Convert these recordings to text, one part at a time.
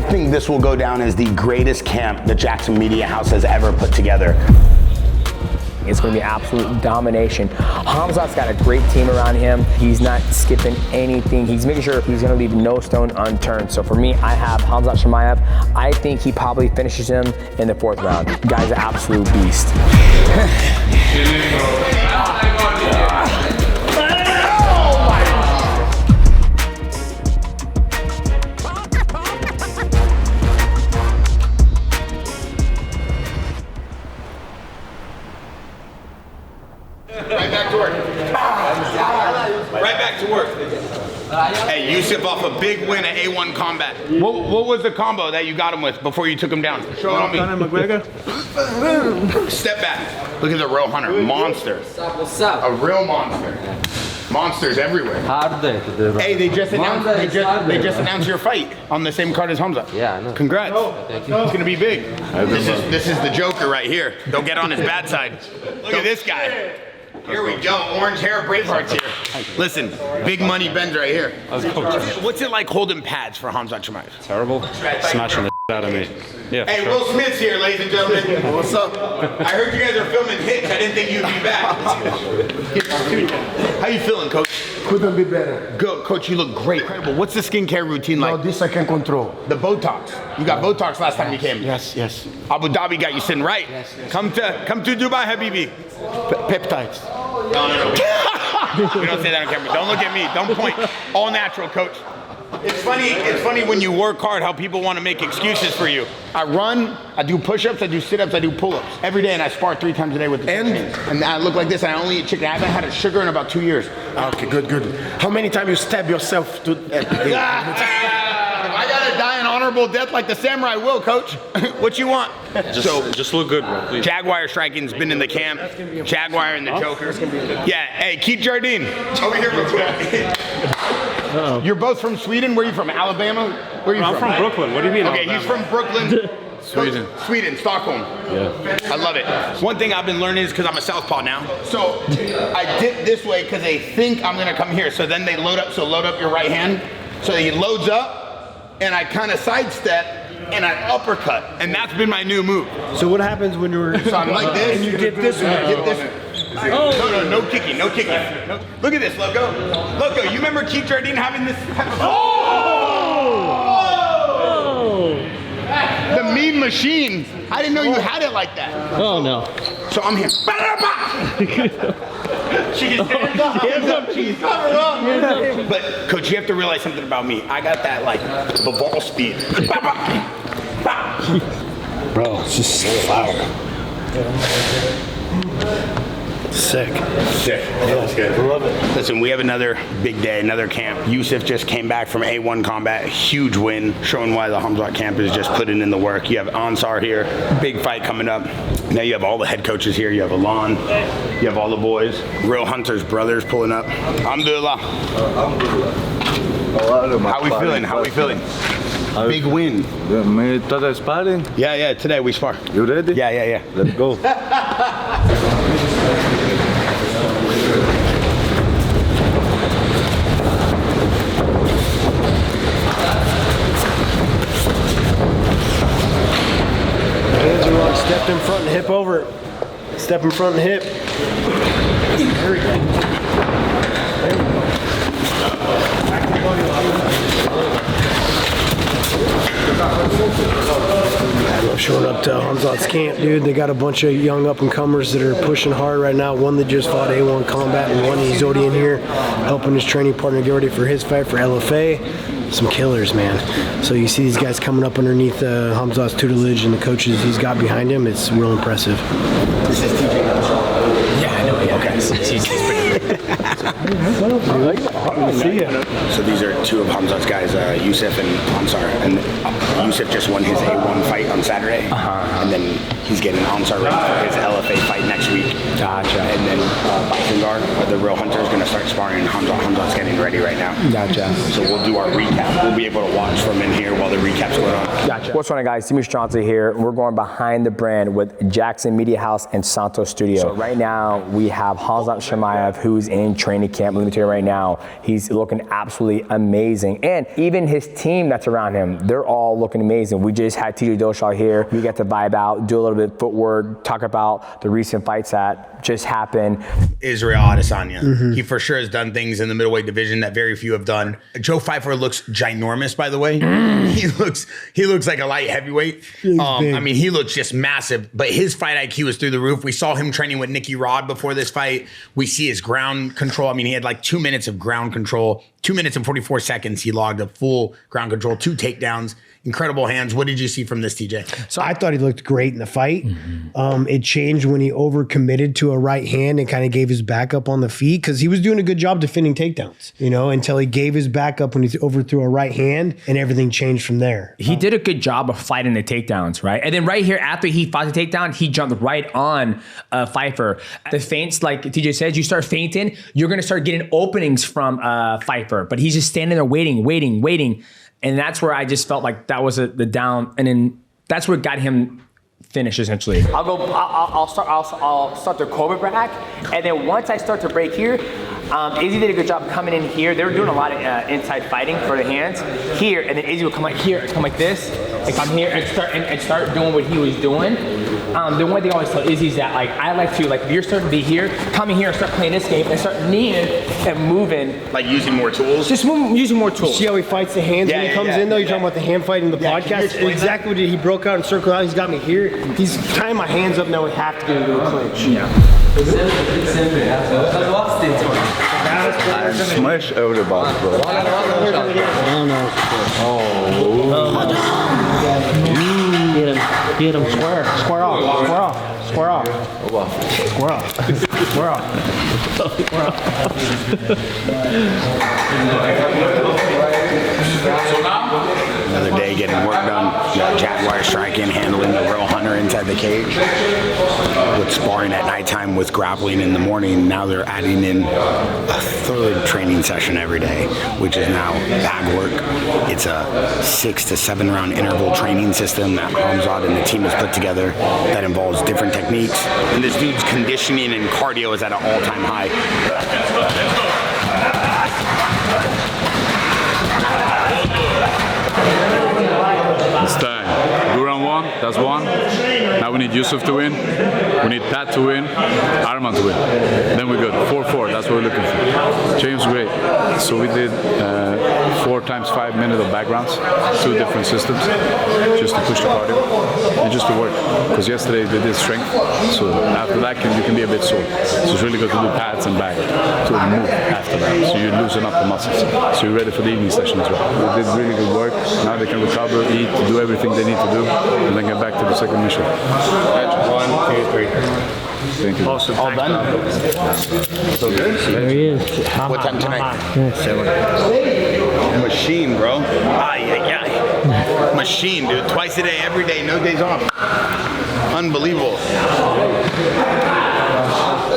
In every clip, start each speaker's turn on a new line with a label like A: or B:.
A: I think this will go down as the greatest camp the Jaxxon Media House has ever put together.
B: It's going to be absolute domination. Khamzat's got a great team around him. He's not skipping anything. He's making sure he's going to leave no stone unturned. So for me, I have Khamzat Chimaev. I think he probably finishes him in the 4th round. The guy's an absolute beast.
A: Right back to work. Right back to work. Hey, Yusuf off a big win at A1 Combat. What was the combo that you got him with before you took him down? Show it on me. Step back. Look at the real hunter. Monster.
C: What's up?
A: A real monster. Monsters everywhere.
C: Hard day today.
A: Hey, they just announced your fight on the same card as Khamzat.
C: Yeah, I know.
A: Congrats.
C: Thank you.
A: It's gonna be big. This is the Joker right here. Don't get on his bad side. Look at this guy. Here we go. Orange hair, Braveheart's here. Listen, big money Ben's right here. What's it like holding pads for Khamzat Chimaev?
D: Terrible. Smashing the out of me. Yeah.
A: Hey, Will Smith's here, ladies and gentlemen. What's up? I heard you guys are filming hits. I didn't think you'd be back. How you feeling, Coach?
E: Couldn't be better.
A: Good, Coach. You look great. Incredible. What's the skincare routine like?
E: No, this I can control.
A: The Botox. You got Botox last time you came.
E: Yes, yes.
A: Abu Dhabi got you sitting right.
E: Yes, yes.
A: Come to Dubai, Habibi.
E: Peptides.
A: No. We don't say that on camera. Don't look at me. Don't point. All natural, Coach. It's funny when you work hard how people want to make excuses for you. I run, I do push-ups, I do sit-ups, I do pull-ups every day, and I spar 3 times a day with the machines. And I look like this, and I only eat chicken. I haven't had a sugar in about 2 years.
E: Okay, good. How many times you stab yourself to?
A: If I gotta die an honorable death like the samurai will, Coach. What you want?
D: Just look good, bro. Please.
A: Jaguar striking's been in the camp. Jaguar and the Joker. Yeah. Hey, Keith Jardine. Over here real quick. You're both from Sweden. Where are you from? Alabama? Where are you
D: I'm from Brooklyn. What do you mean?
A: Okay, he's from Brooklyn.
D: Sweden.
A: Sweden, Stockholm.
D: Yeah.
A: I love it. One thing I've been learning is because I'm a southpaw now. So I dip this way because they think I'm gonna come here. So then they load up. So load up your right hand. So he loads up, and I kind of sidestep and I uppercut, and that's been my new move.
E: So what happens when you're?
A: So I'm like this.
E: And you dip this way.
A: Dip this way. No kicking. No. Look at this, Loco. You remember Keith Jardine having this type of... The mean machine. I didn't know you had it like that.
D: Oh no.
A: So I'm here. She's hands up. But Coach, you have to realize something about me. I got that like the ball speed.
E: Bro, it's just fire. Sick.
A: Yeah, that's good.
E: I love it.
A: Listen, we have another big day, another camp. Yusuf just came back from A1 Combat, huge win, showing why the Khamzat camp is just putting in the work. You have Ansar here, big fight coming up. Now you have all the head coaches here. You have Alon, you have all the boys, real hunters, brothers pulling up. Alhamdulillah. How we feeling? Big win.
F: Today sparring?
A: Yeah, today we spar.
F: You ready?
A: Yeah.
F: Let's go.
E: Hands are locked. Step in front and hip over. Step in front and hip. There we go. I'm showing up to Khamzat's camp, dude. They got a bunch of young up-and-comers that are pushing hard right now. One that just fought A1 Combat, and one he's already in here helping his training partner get ready for his fight for LFA. Some killers, man. So you see these guys coming up underneath Khamzat's tutelage and the coaches he's got behind him. It's real impressive.
A: This is TJ.
B: Yeah, I know. Yeah. Okay. He's
A: So these are 2 of Khamzat's guys, Yusuf and Ansar. And Yusuf just won his A1 fight on Saturday. And then he's getting Ansar ready for his LFA fight next week.
B: Gotcha.
A: And then Bison the real hunter, is going to start sparring. Khamzat's getting ready right now.
B: Gotcha.
A: So we'll do our recap. We'll be able to watch from in here while the recap's going on.
B: Gotcha. What's going on, guys? Timmy Stronza here. We're going behind the brand with Jaxxon Media House and Santos Studio. So right now we have Khamzat Chimaev, who's in training training camp. Let me tell you right now, he's looking absolutely amazing. And even his team that's around him, they're all looking amazing. We just had TJ Dillashaw here. We got to vibe out, do a little bit of footwork, talk about the recent fights that just happened.
A: Israel Adesanya. He for sure has done things in the middleweight division that very few have done. Joe Pfeiffer looks ginormous, by the way. He looks like a light heavyweight. I mean, he looks just massive, but his fight IQ is through the roof. We saw him training with Nicky Rod before this fight. We see his ground control. I mean, he had like 2 minutes of ground control, 2 minutes and 44 seconds. He logged a full ground control, 2 takedowns. Incredible hands. What did you see from this, TJ?
E: So I thought he looked great in the fight. It changed when he overcommitted to a right hand and kind of gave his back up on the feet, because he was doing a good job defending takedowns, until he gave his back up when he overthrew a right hand, and everything changed from there.
B: He did a good job of fighting the takedowns, right? And then right here, after he fought the takedown, he jumped right on Pfeiffer. The feints, like TJ says, you start feinting, you're going to start getting openings from Pfeiffer, but he's just standing there waiting. And that's where I just felt like that was the down, and then that's what got him finished essentially. I'll start the Cobra back, and then once I start to break here, Izzy did a good job coming in here. They were doing a lot of inside fighting for the hands here, and then Izzy would come like here, come like this, and come here and start doing what he was doing. The one thing I always tell Izzy is that I like to, if you're starting to be here, come in here and start playing this game and start kneeing and moving.
A: Like using more tools?
B: Just using more tools.
E: See how he fights the hands when he comes in, though? You're talking about the hand fight in the podcast? Exactly what he broke out and circled out. He's got me here. He's tying my hands up now. We have to get into the clinch.
F: Smash everybody, bro.
C: Get him square off.
A: Another day getting work done. Jaguar striking, handling the real hunter inside the cage. With sparring at nighttime, with grappling in the morning. Now they're adding in a third training session every day, which is now bag work. It's a 6 to 7 round interval training system that Khamzat and the team has put together that involves different techniques. And this dude's conditioning and cardio is at an all-time high.
D: It's time. Do round 1, that's 1. Now we need Yusuf to win. We need Pat to win. Arman to win. Then we're good. 4-4, that's what we're looking for. James, great. So we did 4 times 5 minutes of backgrounds, 2 different systems, just to push the cardio and just to work. Because yesterday they did strength, so after that you can be a bit sore. So it's really good to do pads and back to move after that. So you loosen up the muscles. So you're ready for the evening session as well. We did really good work. Now they can recover, eat, do everything they need to do, and then get back to the second mission.
A: 1, 2, 3.
D: Thank you.
A: Awesome. All done? So good?
C: There he is.
A: What time tonight?
C: 7.
A: Machine, bro. Machine, dude. Twice a day, every day, no days off. Unbelievable.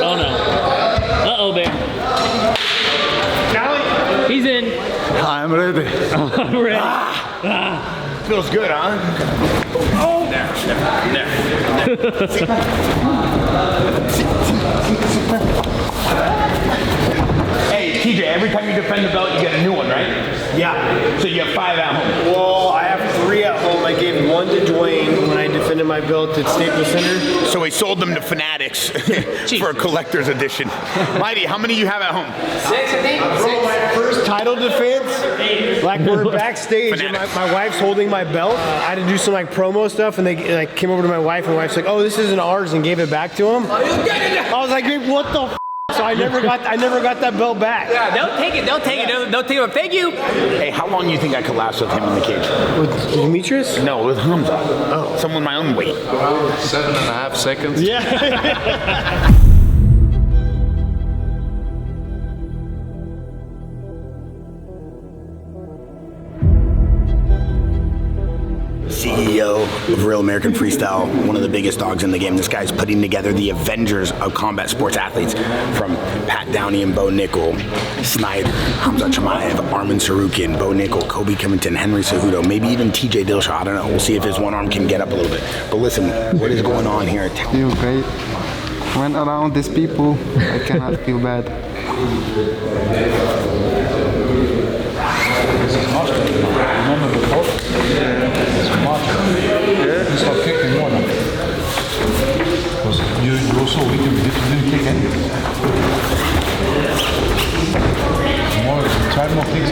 C: Oh no. Uh-oh, Bear. He's in.
F: I'm ready.
C: I'm ready.
A: Feels good, huh? Oh! There. Hey, TJ, every time you defend the belt, you get a new one, right?
E: Yeah.
A: So you have 5 at home.
E: Well, I have 3 at home. I gave 1 to Dwayne when I defended my belt at Staples Center.
A: So he sold them to Fanatics for a collector's edition. Mighty, how many you have at home?
B: 6, I think.
E: Bro, my first title defense, we're backstage and my wife's holding my belt. I had to do some promo stuff, and they came over to my wife, and my wife's like, "Oh, this isn't ours," and gave it back to him. I was like, "What the f-?" So I never got that belt back.
B: Yeah, they'll take it. Thank you.
A: Hey, how long do you think I could last with him in the cage?
E: With Demetrius?
A: No, with Khamzat. Oh. Someone my own weight.
F: 7.5 seconds.
E: Yeah.
A: CEO of Real American Freestyle, one of the biggest dogs in the game. This guy's putting together the Avengers of combat sports athletes, from Pat Downey and Bo Nickel, Snyder, Khamzat Chimaev, Arman Sarukian, Bo Nickel, Kobe Covington, Henry Cejudo, maybe even TJ Dillashaw. I don't know. We'll see if his one arm can get up a little bit. But listen, what is going on here?
G: Doing great. when around these people, I cannot feel bad.
F: Remember before? Yeah. You start kicking more now. Because you also didn't kick anything. Try more things.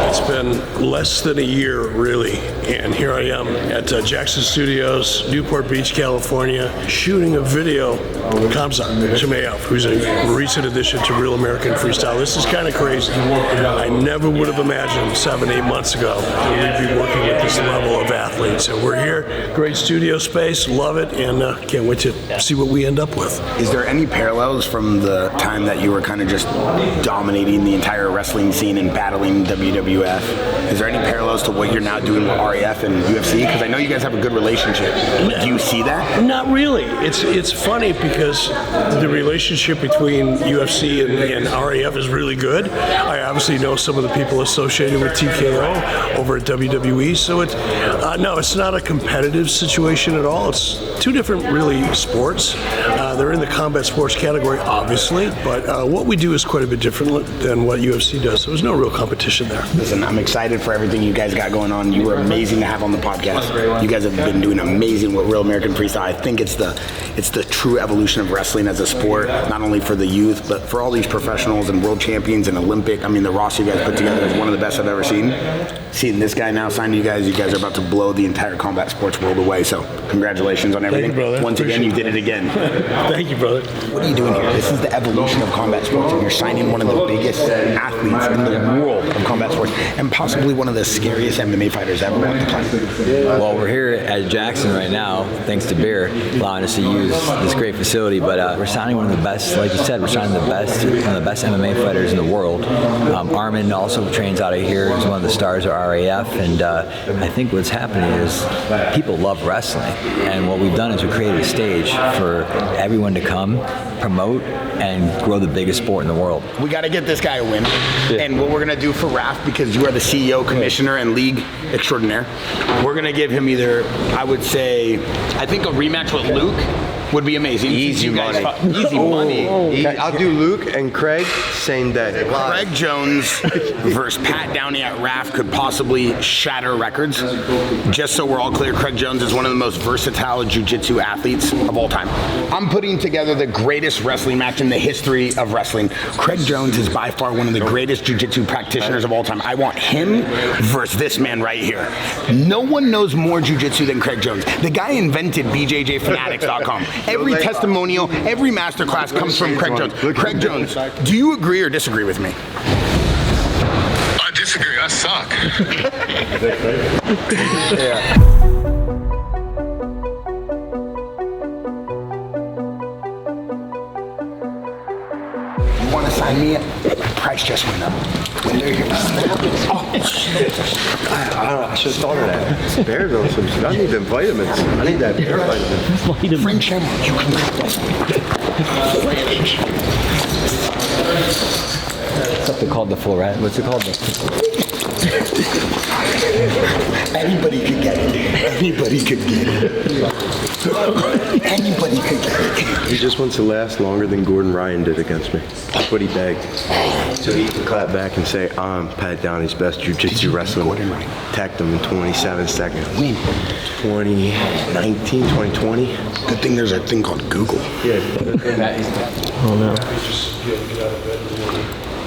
H: It's been less than a year, really, and here I am at Jaxxon Studios, Newport Beach, California, shooting a video of Khamzat Chimaev, who's a recent addition to Real American Freestyle. This is kind of crazy. I never would have imagined 7-8 months ago that we'd be working with this level of athletes. So we're here, great studio space, love it, and can't wait to see what we end up with.
A: Is there any parallels from the time that you were kind of just dominating the entire wrestling scene and battling WWF? Is there any parallels to what you're now doing with RAF and UFC? Because I know you guys have a good relationship. But do you see that?
H: Not really. It's funny because the relationship between UFC and RAF is really good. I obviously know some of the people associated with TKO over at WWE, so it's not a competitive situation at all. It's two different really sports. They're in the combat sports category, obviously, but what we do is quite a bit different than what UFC does. So there's no real competition there.
A: Listen, I'm excited for everything you guys got going on. You were amazing to have on the podcast. You guys have been doing amazing with Real American Freestyle. I think it's the true evolution of wrestling as a sport, not only for the youth, but for all these professionals and world champions and Olympic. I mean, the roster you guys put together is one of the best I've ever seen. Seeing this guy now signed to you guys are about to blow the entire combat sports world away. So congratulations on everything.
H: Thank you, brother.
A: Once again, you did it again.
H: Thank you, brother.
A: What are you doing here? This is the evolution of combat sports, and you're signing one of the biggest athletes in the world of combat sports, and possibly one of the scariest MMA fighters ever on the planet.
I: Well, we're here at Jaxxon right now, thanks to Beer allowing us to use this great facility. But we're signing one of the best, like you said, we're signing one of the best MMA fighters in the world. Armin also trains out of here. He's one of the stars of RAF, and I think what's happening is people love wrestling, and what we've done is we created a stage for everyone to come, promote, and grow the biggest sport in the world.
A: We got to get this guy a win. Yeah. And what we're going to do for RAF, because you are the CEO, commissioner, and league extraordinaire, we're going to give him either, I would say, I think a rematch with Luke would be amazing.
J: Easy money.
A: Easy money.
J: I'll do Luke and Craig same day.
A: Craig Jones versus Pat Downey at RAF could possibly shatter records. Just so we're all clear, Craig Jones is one of the most versatile jiu-jitsu athletes of all time. I'm putting together the greatest wrestling match in the history of wrestling. Craig Jones is by far one of the greatest jiu-jitsu practitioners of all time. I want him versus this man right here. No one knows more jiu-jitsu than Craig Jones. The guy invented BJJfanatics.com. Every testimonial, every masterclass comes from Craig Jones. Craig Jones, do you agree or disagree with me?
K: I disagree. I suck.
A: Yeah. You want to sign me up? Price just went up. When they're here, oh, shit.
J: I should have thought of that. Bear though, so I need them vitamins. I need that bear vitamin.
A: Frank Shamrock, you can grab this.
I: Something called the Floret. What's it called?
A: Anybody could get it. Anybody could get it. Anybody could get it.
J: He just wants to last longer than Gordon Ryan did against me. That's what he begged. So he could clap back and say, I'm Pat Downey's best jiu-jitsu wrestler. Tacked him in 27 seconds.
A: When?
J: 2019, 2020.
A: Good thing there's a thing called Google.
J: Yeah.
C: Oh no.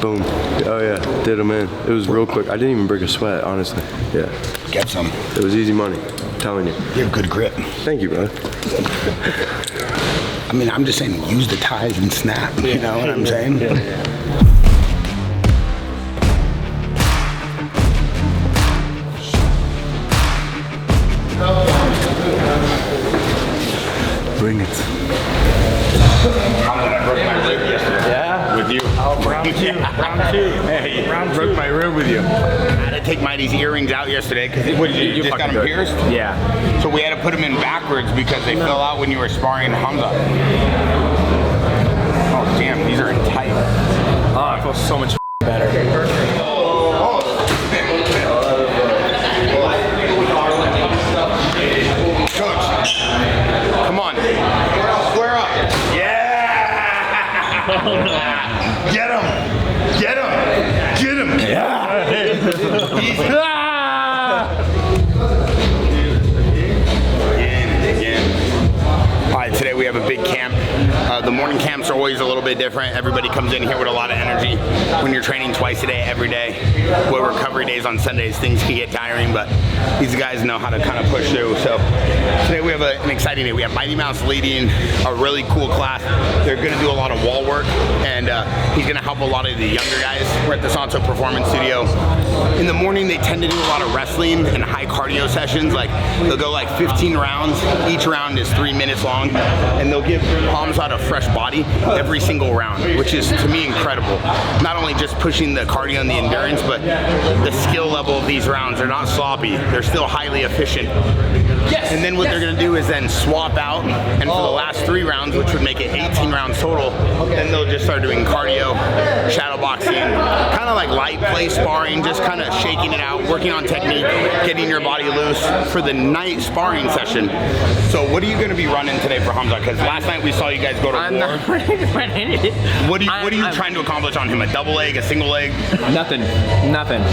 J: Boom. Oh yeah, did him in. It was real quick. I didn't even break a sweat, honestly. Yeah.
A: Get some.
J: It was easy money. I'm telling you.
A: You have good grip.
J: Thank you, brother.
A: I mean, I'm just saying, use the ties and snap. You know what I'm saying?
J: Bring it.
A: I broke my rib yesterday. Yeah? With you.
C: Oh, round two. Round two.
A: Hey,
C: Round
A: broke
C: two.
A: my rib with you. I had to take these earrings out yesterday because you just got them pierced?
B: Yeah.
A: So we had to put them in backwards because they fell out when you were sparring Khamzat. Oh, damn, these are tight.
B: Oh, I feel so much better.
A: Coach, come on. morning camps are always a little bit different. Everybody comes in here with a lot of energy. When you're training twice a day, every day, with recovery days on Sundays, things can get tiring, but these guys know how to kind of push through. So today we have an exciting day. We have Mighty Mouse leading a really cool class. They're going to do a lot of wall work, and he's going to help a lot of the younger guys. We're at the Santo Performance Studio. In the morning, they tend to do a lot of wrestling and high cardio sessions. Like they'll go like 15 rounds. Each round is 3 minutes long, and they'll give Khamzat a fresh body every single round, which is to me incredible. Not only just pushing the cardio and the endurance, but the skill level of these rounds. They're not sloppy. They're still highly efficient. Yes. And then what they're going to do is then swap out, and for the last 3 rounds, which would make it 18 rounds total, then they'll just start doing cardio, shadow boxing, kind of like light play sparring, just kind of shaking it out, working on technique, getting your body loose for the night sparring session. So what are you going to be running today for Khamzat? Because last night we saw you guys go to war.
B: Not running it.
A: What are you trying to accomplish on him? A double leg, a single leg?
B: Nothing.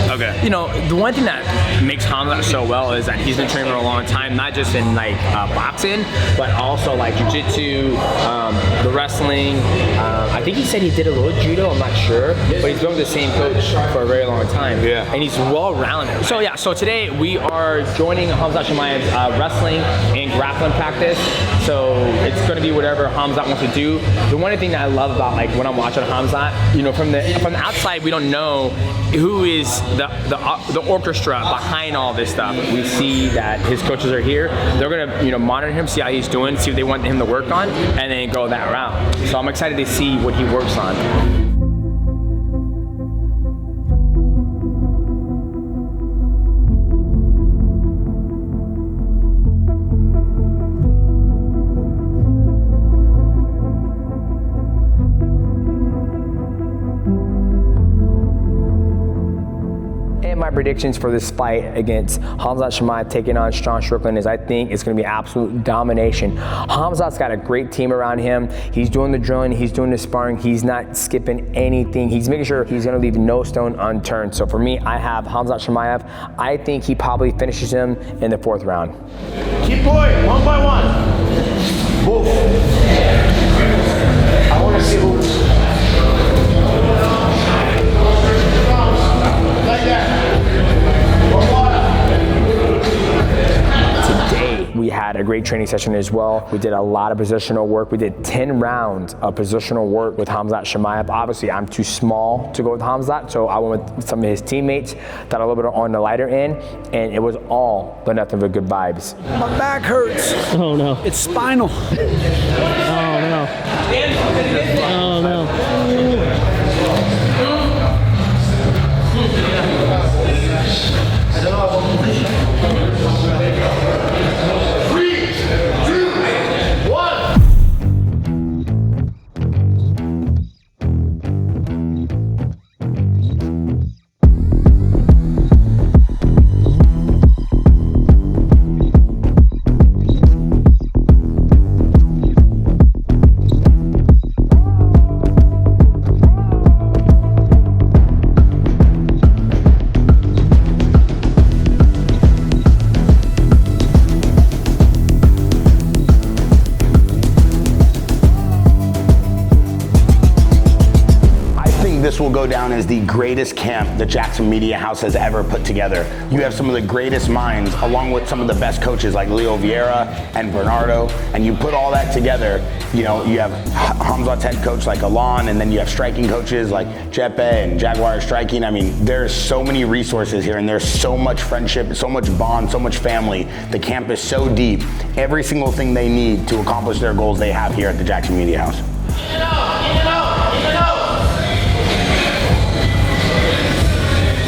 A: Okay.
B: You know, the one thing that makes Khamzat so well is that he's been training for a long time, not just in like boxing, but also like jiu-jitsu, the wrestling. I think he said he did a little judo, I'm not sure, but he's been with the same coach for a very long time.
A: Yeah.
B: And he's well-rounded. So yeah, so today we are joining Khamzat Chimaev's wrestling and grappling practice. So it's going to be whatever Khamzat wants to do. The one thing that I love about like when I'm watching Khamzat, you know, from the outside we don't know who is the orchestra behind all this stuff. We see that his coaches are here. They're gonna monitor him, see how he's doing, see what they want him to work on, and then go that route. So I'm excited to see what he works on. My predictions for this fight against Khamzat Chimaev taking on Sean Strickland is I think it's going to be absolute domination. Khamzat's got a great team around him. He's doing the drilling, he's doing the sparring, he's not skipping anything. He's making sure he's going to leave no stone unturned. So for me, I have Khamzat Chimaev. I think he probably finishes him in the 4th round.
A: Keep going, 1 by 1. Move. I want to see who's. Like that.
B: Today, we had a great training session as well. We did a lot of positional work. We did 10 rounds of positional work with Khamzat Chimaev. Obviously, I'm too small to go with Khamzat, so I went with some of his teammates that are a little bit on the lighter end, and it was all but nothing but good vibes.
E: My back hurts.
C: Oh no.
E: It's spinal.
C: Oh no. Oh no.
A: This will go down as the greatest camp the Jaxxon Media House has ever put together. You have some of the greatest minds, along with some of the best coaches like Leo Vieira and Bernardo, and you put all that together. You know, you have Khamzat's head coach like Alon, and then you have striking coaches like Jeppe and Jaguar Striking. I mean, there's so many resources here, and there's so much friendship, so much bond, so much family. The camp is so deep. Every single thing they need to accomplish their goals they have here at the Jaxxon Media House.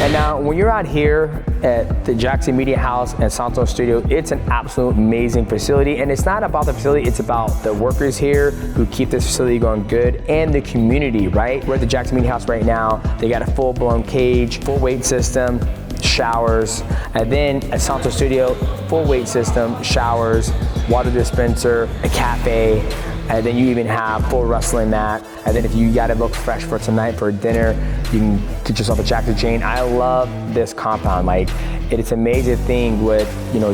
B: And now, when you're out here at the Jaxxon Media House and Santo Studio, it's an absolute amazing facility. And it's not about the facility, it's about the workers here who keep this facility going good and the community, right? We're at the Jaxxon Media House right now. They got a full-blown cage, full weight system, showers, and then at Santo Studio, full weight system, showers, water dispenser, a cafe, and then you even have full wrestling mat, and then if you gotta look fresh for tonight for dinner, you can get yourself a Jaxxon chain. I love this compound. Like, it's an amazing thing with,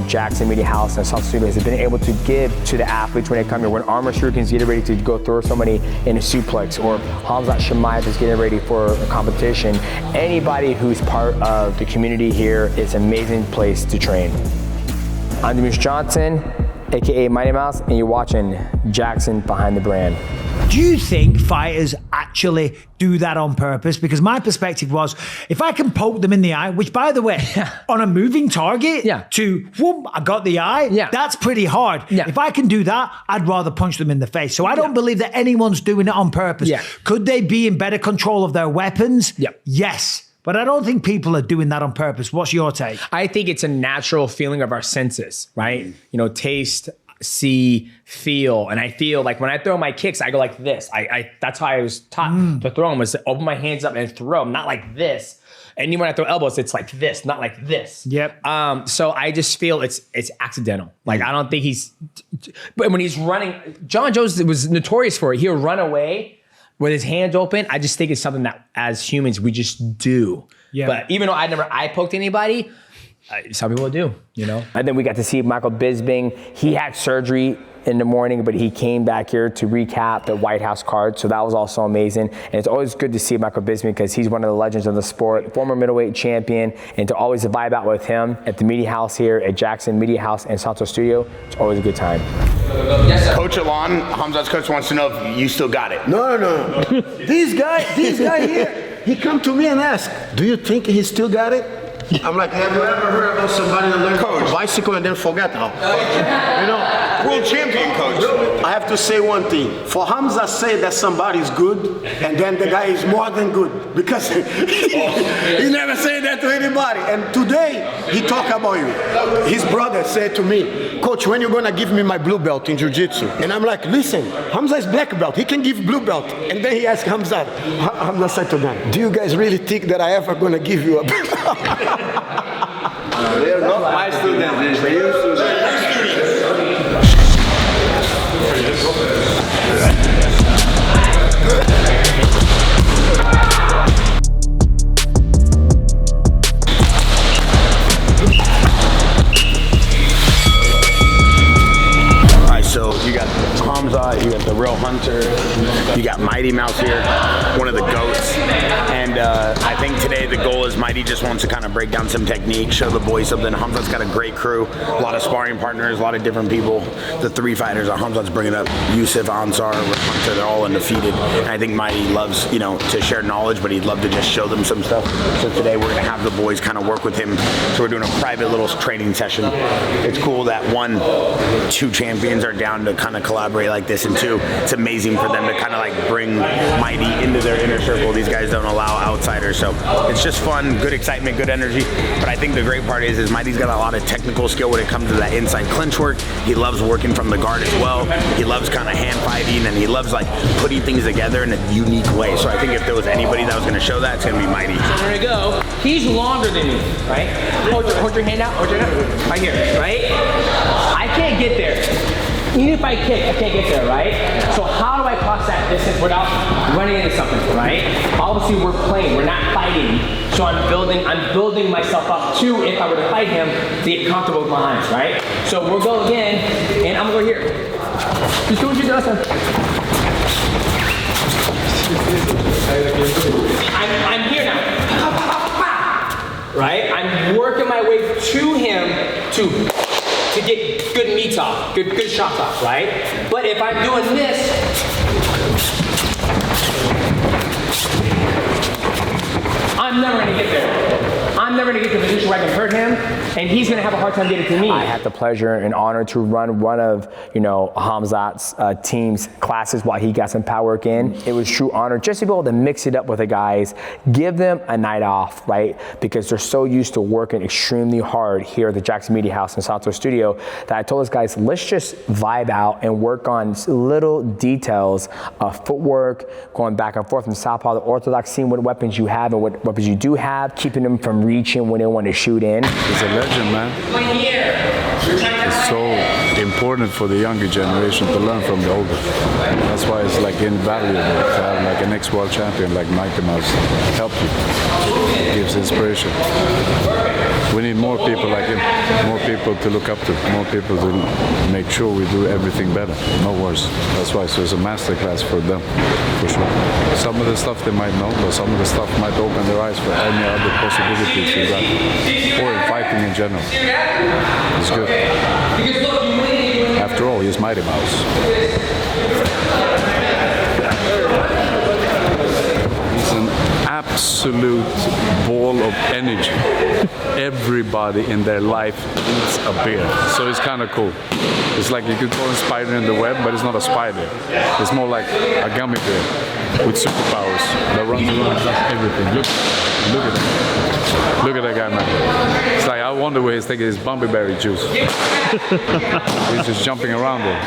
B: Jaxxon Media House and South Studios has been able to give to the athletes when they come here. When Armor Shuriken's getting ready to go throw somebody in a suplex, or Khamzat Chimaev is getting ready for a competition, anybody who's part of the community here, it's an amazing place to train. I'm Demetrius Johnson, AKA Mighty Mouse, and you're watching Jaxxon Behind the Brand.
L: Do you think fighters actually do that on purpose? Because my perspective was, if I can poke them in the eye, which by the way, on a moving target, to whoop, I got the eye, that's pretty hard. If I can do that, I'd rather punch them in the face. So I don't believe that anyone's doing it on purpose. Could they be in better control of their weapons? Yes. But I don't think people are doing that on purpose. What's your take?
B: I think it's a natural feeling of our senses, right? Taste, see, feel. And I feel like when I throw my kicks, I go like this. That's how I was taught to throw them, was to open my hands up and throw them, not like this. And even when I throw elbows, it's like this, not like this. So I just feel it's accidental. Like, I don't think but when he's running, John Jones was notorious for it. He'll run away with his hands open. I just think it's something that as humans, we just do. But even though I poked anybody, some people do, And then we got to see Michael Bisping. He had surgery in the morning, but he came back here to recap the White House card. So that was also amazing. And it's always good to see Michael Bisping because he's one of the legends of the sport, former middleweight champion, and to always vibe out with him at the Media House here at Jaxxon Media House and Santo Studio, it's always a good time.
A: Yes, sir. Coach Alon, Khamzat's coach, wants to know if you still got it.
M: No. This guy here, he come to me and ask, do you think he still got it? I'm like, have you ever heard about somebody that learned a bicycle and then forget how?
A: World champion, coach.
M: I have to say one thing. For Khamzat say that somebody's good, and then the guy is more than good, because he never say that to anybody. And today, he talk about you. His brother said to me, Coach, when you gonna give me my blue belt in jiu-jitsu? And I'm like, listen, Khamzat is black belt. He can give blue belt. And then he asked Khamzat said to them, do you guys really think that I ever gonna give you a belt?
J: They're not my students, they're your students.
A: So you got Khamzat, you got the real hunter, you got Mighty Mouse here, one of the GOATs. And I think today the goal is Mighty just wants to kind of break down some technique, show the boys something. Hamzat's got a great crew, a lot of sparring partners, a lot of different people. The three fighters that Khamzat's bringing up, Yusuf, Ansar, Hunter, they're all undefeated. And I think Mighty loves, to share knowledge, but he'd love to just show them some stuff. So today we're gonna have the boys kind of work with him. So we're doing a private little training session. It's cool that 1, 2 champions are down to kind of collaborate like this, and 2, it's amazing for them to kind of like bring Mighty into their inner circle. These guys don't allow outsiders, so it's just fun, good excitement, good energy. But I think the great part is Mighty's got a lot of technical skill when it comes to that inside clinch work. He loves working from the guard as well. He loves kind of hand fighting, and he loves like putting things together in a unique way. So I think if there was anybody that was going to show that, it's going to be Mighty.
B: So there we go. He's longer than you, right? Hold your hand out, right here, right? I can't get there. Even if I kick, I can't get there, right? So how do I cross that distance without running into something, right? Obviously we're playing, we're not fighting. So I'm building myself up to, if I were to fight him, to get comfortable with my hands, right? So we'll go again, and I'm going to go here. Just do what you do last time. I'm here now. Right? I'm working my way to him to get good meats off, good shots off, right? But if I'm doing this, I'm never gonna get there. I'm never gonna get to the position where I can hurt him, and he's gonna have a hard time getting to me. I had the pleasure and honor to run one of, Khamzat's team's classes while he got some power work in. It was true honor just to be able to mix it up with the guys, give them a night off, right? Because they're so used to working extremely hard here at the Jaxxon Media House and Santo Studio that I told those guys, let's just vibe out and work on little details of footwork, going back and forth from southpaw, the orthodox, seeing what weapons you have and what weapons you do have, keeping them from reach in when they want to shoot in.
D: He's a legend, man. It's so important for the younger generation to learn from the older. That's why it's like invaluable to have like an ex-world champion like Mighty Mouse help you. It gives inspiration. We need more people like him, more people to look up to, more people to make sure we do everything better, no worse. That's why so it's a masterclass for them, for sure. Some of the stuff they might know, but some of the stuff might open their eyes for any other possibilities you got, or in fighting in general. It's good. After all, he's Mighty Mouse. He's an absolute ball of energy. Everybody in their life needs a beer, so it's kind of cool. It's like you could call him spider in the web, but it's not a spider. It's more like a gummy bear with superpowers that runs around and does everything. Look at him. Look at that guy, man. It's like, I wonder where he's taking his bumbleberry juice. He's just jumping around there.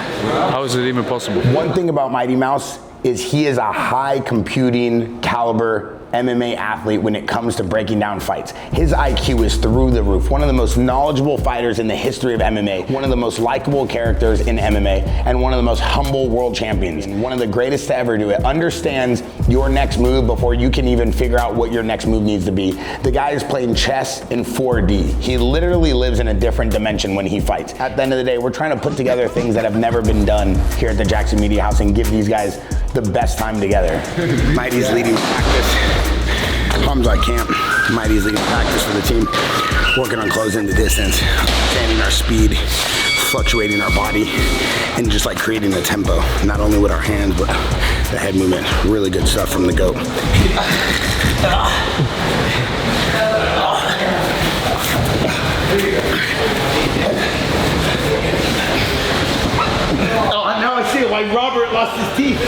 D: How is it even possible?
A: One thing about Mighty Mouse is he is a high computing caliber MMA athlete when it comes to breaking down fights. His IQ is through the roof. One of the most knowledgeable fighters in the history of MMA, one of the most likable characters in MMA, and one of the most humble world champions. One of the greatest to ever do it. Understands your next move before you can even figure out what your next move needs to be. The guy is playing chess in 4D. He literally lives in a different dimension when he fights. At the end of the day, we're trying to put together things that have never been done here at the Jaxxon Media House and give these guys the best time together. Mighty's leading practice. Khamzat camp. Mighty's leading practice for the team. Working on closing the distance, expanding our speed, fluctuating our body, and just like creating a tempo, not only with our hands, but the head movement. Really good stuff from the GOAT. Oh, now I see why Robert lost his teeth.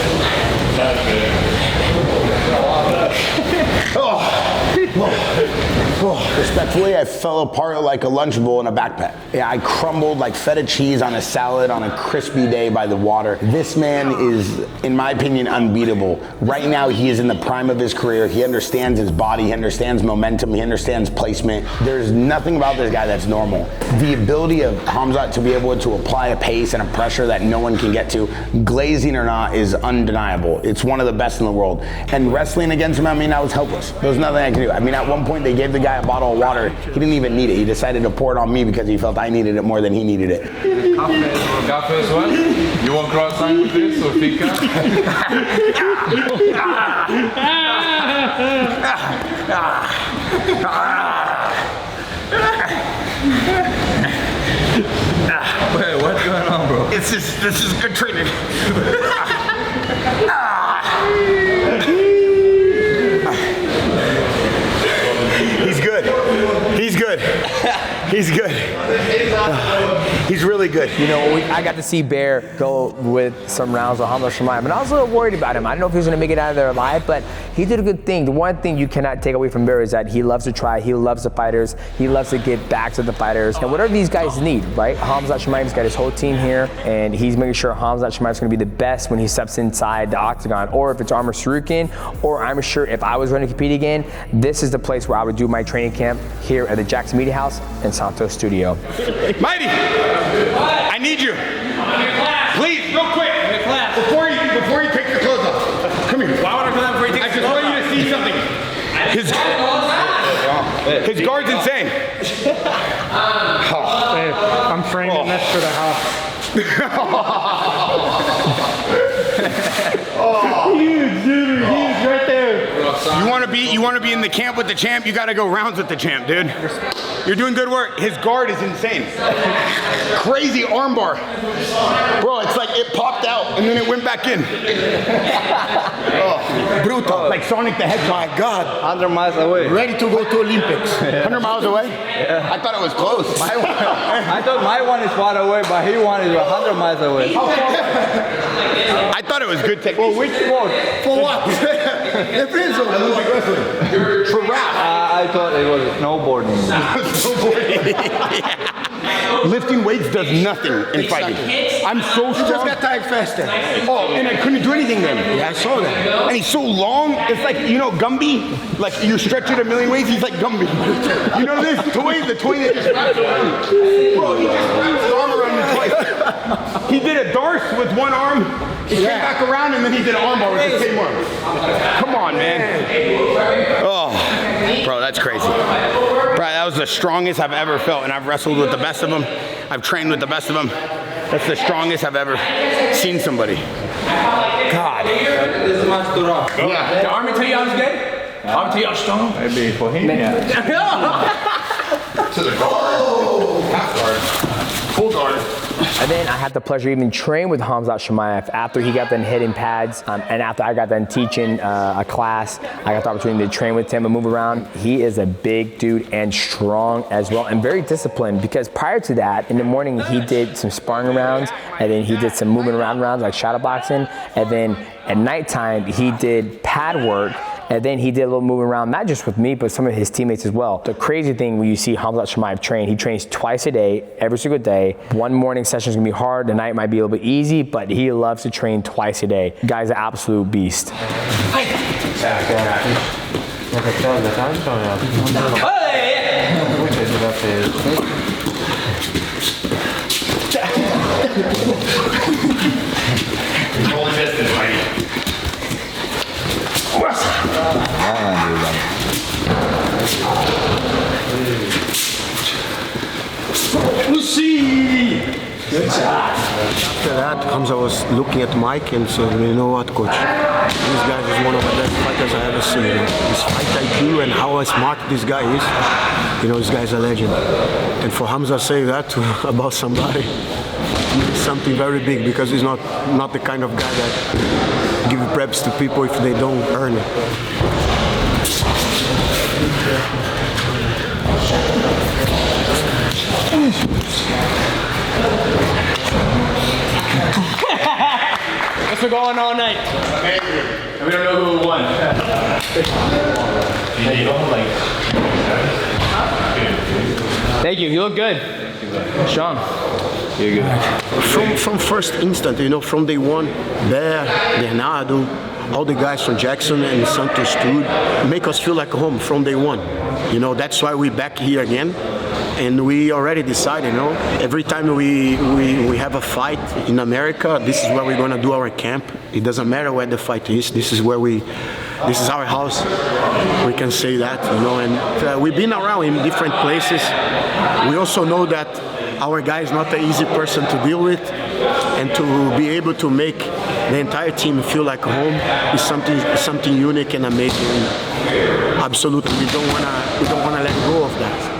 A: Respectfully, I fell apart like a Lunchable in a backpack. Yeah, I crumbled like feta cheese on a salad on a crispy day by the water. This man is, in my opinion, unbeatable. Right now, he is in the prime of his career. He understands his body, he understands momentum, he understands placement. There's nothing about this guy that's normal. The ability of Khamzat to be able to apply a pace and a pressure that no one can get to, glazing or not, is undeniable. It's one of the best in the world. And wrestling against him, I mean, I was helpless. There was nothing I could do. I mean, at one point, they gave the guy a bottle of water. He didn't even need it. He decided to pour it on me because he felt I needed it more than he needed it.
D: Coffee as well? You want croissant with this or fika?
I: Wait, what's going on, bro?
A: This is good training. He's good. He's good. He's good. He's really good.
B: You know, I got to see Bear go with some rounds with Khamzat Chimaev, and I was a little worried about him. I didn't know if he was going to make it out of there alive, but he did a good thing. The one thing you cannot take away from Bear is that he loves to try, he loves the fighters, he loves to give back to the fighters, and whatever these guys need, right? Khamzat Chimaev's got his whole team here, and he's making sure Khamzat Chimaev's going to be the best when he steps inside the octagon, or if it's Armor Sarukian, or I'm sure if I was going to compete again, this is the place where I would do my training camp here at the Jaxxon Media House in Santos Studio.
A: Mighty, I need you. Please, real quick, before you take your clothes off. Come here. Why would I do that before you take your clothes off? I just want you to see something. His guard's insane.
C: I'm framing this for the house. Huge, dude, huge, right there.
A: You want to be in the camp with the champ. You got to go rounds with the champ, dude. You're doing good work. His guard is insane. Crazy armbar, bro. It's like it popped out and then it went back in. Brutal, like Sonic the Hedgehog.
G: My God, 100 miles away.
A: Ready to go to Olympics. 100 miles away? Yeah. I thought it was close.
G: I thought my one is far away, but his one is 100 miles away.
A: I thought it was good technique.
G: Well, which sport?
A: For what? Depends on Olympic wrestling. For RAF.
G: I thought it was snowboarding.
A: Snowboarding. Yeah. lifting weights does nothing in fighting. I'm so strong.
M: You just got tired faster.
A: Oh, and I couldn't do anything then.
M: Yeah, I saw that.
A: And he's so long, it's like, you know, Gumby? Like, you stretch it a million ways, he's like Gumby. You know this toy that just wraps around? Bro, he just wrapped his arm around me twice. He did a Darce with one arm, he came back around, and then he did an armbar with the same arm. Come on, man. Oh, bro, that's crazy. Bro, that was the strongest I've ever felt, and I've wrestled with the best of them. I've trained with the best of them. That's the strongest I've ever seen somebody. God.
B: Yeah. Did Armin tell you I was good? Armin tell you I was strong?
F: Maybe for him, yeah.
A: To the guard. Half guard. Full guard.
B: And then I had the pleasure of even train with Khamzat Chimaev after he got done hitting pads and after I got done teaching a class. I got the opportunity to train with him and move around. He is a big dude and strong as well and very disciplined because prior to that, in the morning he did some sparring rounds and then he did some moving around rounds like shadow boxing, and then at nighttime he did pad work. And then he did a little moving around, not just with me, but some of his teammates as well. The crazy thing when you see Khamzat Chimaev train, he trains twice a day, every single day. One morning session is gonna be hard, the night might be a little bit easy, but he loves to train twice a day. Guy's an absolute beast.
M: After that, Khamzat was looking at Mike and said, you know what, coach? This guy is one of the best fighters I ever seen. His fight IQ and how smart this guy is, you know, this guy's a legend. And for Khamzat to say that about somebody, it's something very big because he's not the kind of guy that give preps to people if they don't earn it.
B: Guess we're going all night. And we don't know who won. Thank you. You look good. Strong. You're good.
M: From first instant, you know, from day one, Bear, Bernardo, all the guys from Jaxxon and Santos too, make us feel like home from day one. You know, that's why we're back here again. And we already decided, you know, every time we have a fight in America, this is where we're gonna do our camp. It doesn't matter where the fight is. This is our house. We can say that, you know. And we've been around in different places. We also know that our guy is not an easy person to deal with, and to be able to make the entire team feel like home is something unique and amazing. Absolutely, we don't wanna let go of that.